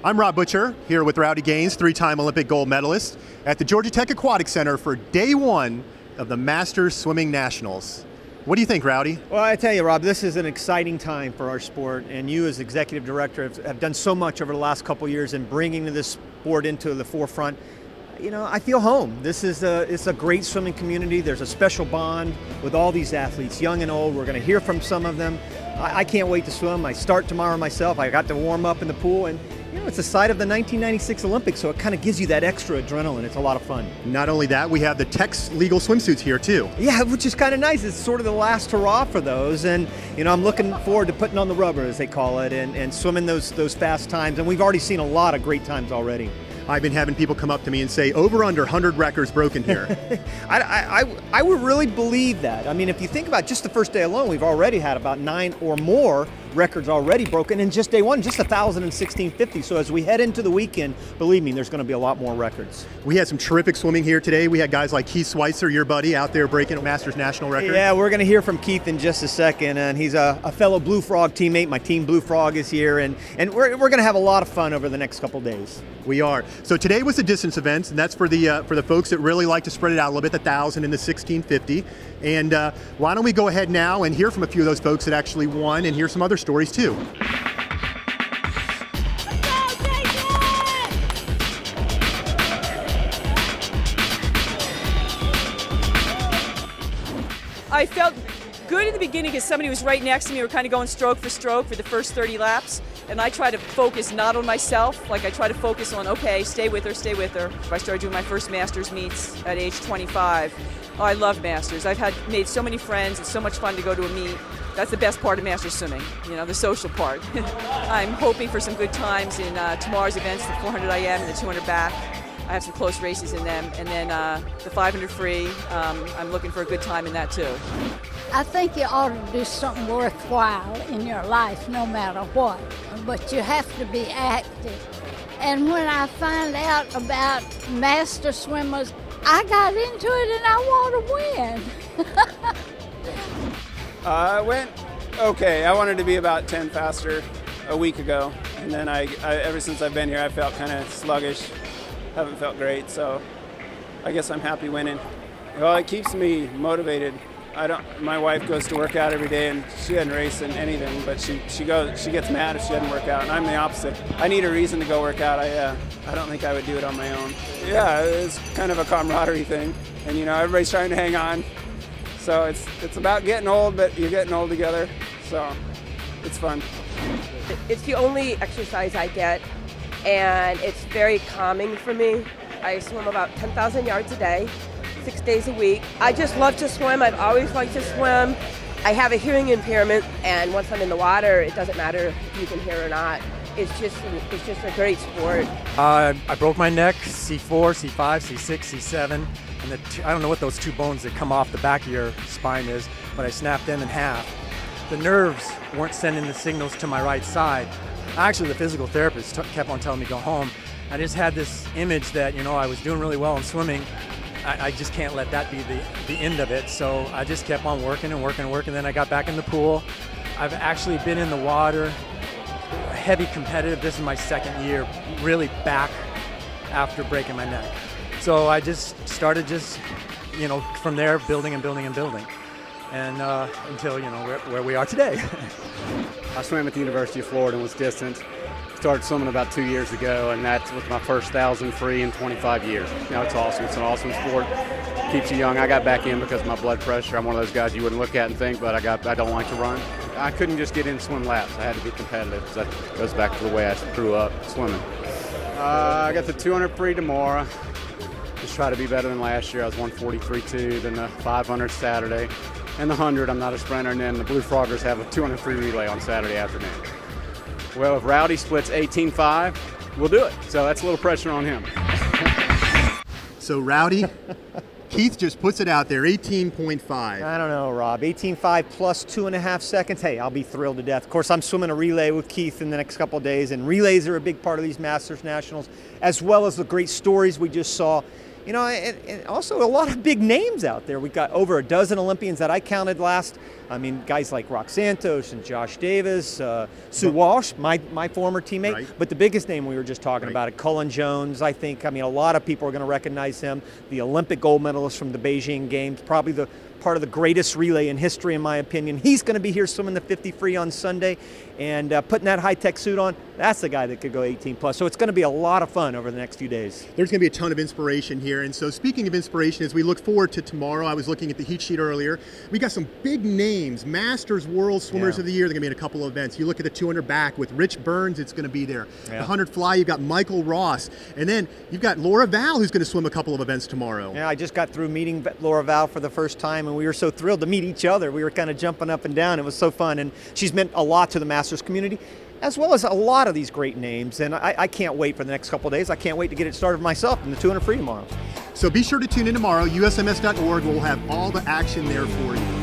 I'm Rob Butcher, here with Rowdy Gaines, three-time Olympic gold medalist, at the Georgia Tech Aquatic Center for day one of the Masters Swimming Nationals. What do you think, Rowdy? Well, I tell you, Rob, this is an exciting time for our sport, and you as executive director have done so much over the last couple of years in bringing this sport into the forefront. You know, I feel home. It's a great swimming community. There's a special bond with all these athletes, young and old. We're going to hear from some of them. I can't wait to swim. I start tomorrow myself. I got to warm up in the pool, and you know, it's the site of the 1996 Olympics, so it kind of gives you that extra adrenaline. It's a lot of fun. Not only that, we have the Tech's legal swimsuits here too. Yeah, which is kind of nice. It's sort of the last hurrah for those, and you know, I'm looking forward to putting on the rubber, as they call it, and swimming those fast times. And we've already seen a lot of great times already. I've been having people come up to me and say, over under 100 records broken here. I would really believe that. I mean, if you think about just the first day alone, we've already had about 9 or more records already broken in just day one, just 1,000 and 1650. So as we head into the weekend, believe me, there's going to be a lot more records. We had some terrific swimming here today. We had guys like Keith Schweitzer, your buddy, out there breaking a Masters national record. Yeah, we're going to hear from Keith in just a second, and he's a fellow Blue Frog teammate. My team Blue Frog is here, and we're going to have a lot of fun over the next couple days. We are. So today was the distance events, and that's for the folks that really like to spread it out a little bit, the 1,000 and the 1650. And why don't we go ahead now and hear from a few of those folks that actually won, and hear some other stories too. I felt good in the beginning because somebody was right next to me. We were kind of going stroke for the first 30 laps. And I try to focus not on myself, like I try to focus on, okay, stay with her, stay with her. I started doing my first Masters meets at age 25. Oh, I love Masters. I've made so many friends. It's so much fun to go to a meet. That's the best part of Masters swimming, you know, the social part. I'm hoping for some good times in tomorrow's events, the 400 IM and the 200 back. I have some close races in them. And then the 500 free, I'm looking for a good time in that too. I think you ought to do something worthwhile in your life, no matter what. But you have to be active. And when I find out about master swimmers, I got into it and I want to win. I went okay. I wanted to be about 10 faster a week ago. And then ever since I've been here, I felt kind of sluggish. Haven't felt great, so I guess I'm happy winning. Well, it keeps me motivated. My wife goes to work out every day, and she doesn't race in anything, but she gets mad if she doesn't work out, and I'm the opposite. I need a reason to go work out. I don't think I would do it on my own. Yeah, it's kind of a camaraderie thing, and you know, everybody's trying to hang on. So it's about getting old, but you're getting old together, so it's fun. It's the only exercise I get, and it's very calming for me. I swim about 10,000 yards a day, 6 days a week. I just love to swim. I've always liked to swim. I have a hearing impairment, and once I'm in the water, it doesn't matter if you can hear or not. It's just a great sport. I broke my neck, C4, C5, C6, C7, and I don't know what those two bones that come off the back of your spine is, but I snapped them in half. The nerves weren't sending the signals to my right side. Actually, the physical therapist kept on telling me to go home. I just had this image that, you know, I was doing really well in swimming. I just can't let that be the end of it. So I just kept on working and working and working. Then I got back in the pool. I've actually been in the water, heavy competitive. This is my second year, really back after breaking my neck. So I just started you know, from there, building and building and building. And until, you know, where we are today. I swam at the University of Florida and was distance. Started swimming about 2 years ago, and that was my first 1,000 free in 25 years. You know, it's awesome. It's an awesome sport. Keeps you young. I got back in because of my blood pressure. I'm one of those guys you wouldn't look at and think, but I don't like to run. I couldn't just get in and swim laps. I had to be competitive because that goes back to the way I grew up swimming. I got the 200 free tomorrow. Just try to be better than last year. I was 143.2, then the 500 Saturday. And the 100, I'm not a sprinter, and then the Blue Froggers have a 200 free relay on Saturday afternoon. Well, if Rowdy splits 18.5, we'll do it. So that's a little pressure on him. So Rowdy, Keith just puts it out there, 18.5. I don't know, Rob. 18.5 plus 2.5 seconds. Hey, I'll be thrilled to death. Of course, I'm swimming a relay with Keith in the next couple of days, and relays are a big part of these Masters Nationals, as well as the great stories we just saw. you know, and also a lot of big names out there. We've got over a dozen Olympians that I counted last. I mean, guys like Rock Santos and Josh Davis, Sue Walsh, my former teammate. Right. But the biggest name we were just talking Right. about it, Cullen Jones, I think. I mean, a lot of people are going to recognize him. The Olympic gold medalist from the Beijing Games, probably the part of the greatest relay in history, in my opinion. He's going to be here swimming the 50 free on Sunday, and putting that high-tech suit on, that's the guy that could go 18 plus. So it's going to be a lot of fun over the next few days. There's going to be a ton of inspiration here. And so speaking of inspiration, as we look forward to tomorrow, I was looking at the heat sheet earlier. We got some big names, Masters World Swimmers of the Year. They're going to be in a couple of events. You look at the 200 back with Rich Burns, it's going to be there. The 100 fly, you've got Michael Ross. And then you've got Laura Val, who's going to swim a couple of events tomorrow. Yeah, I just got through meeting Laura Val for the first time, and we were so thrilled to meet each other. We were kind of jumping up and down. It was so fun, and she's meant a lot to the Masters community, as well as a lot of these great names. And I can't wait for the next couple of days. I can't wait to get it started myself in the 200 free tomorrow. So be sure to tune in tomorrow. USMS.org will have all the action there for you.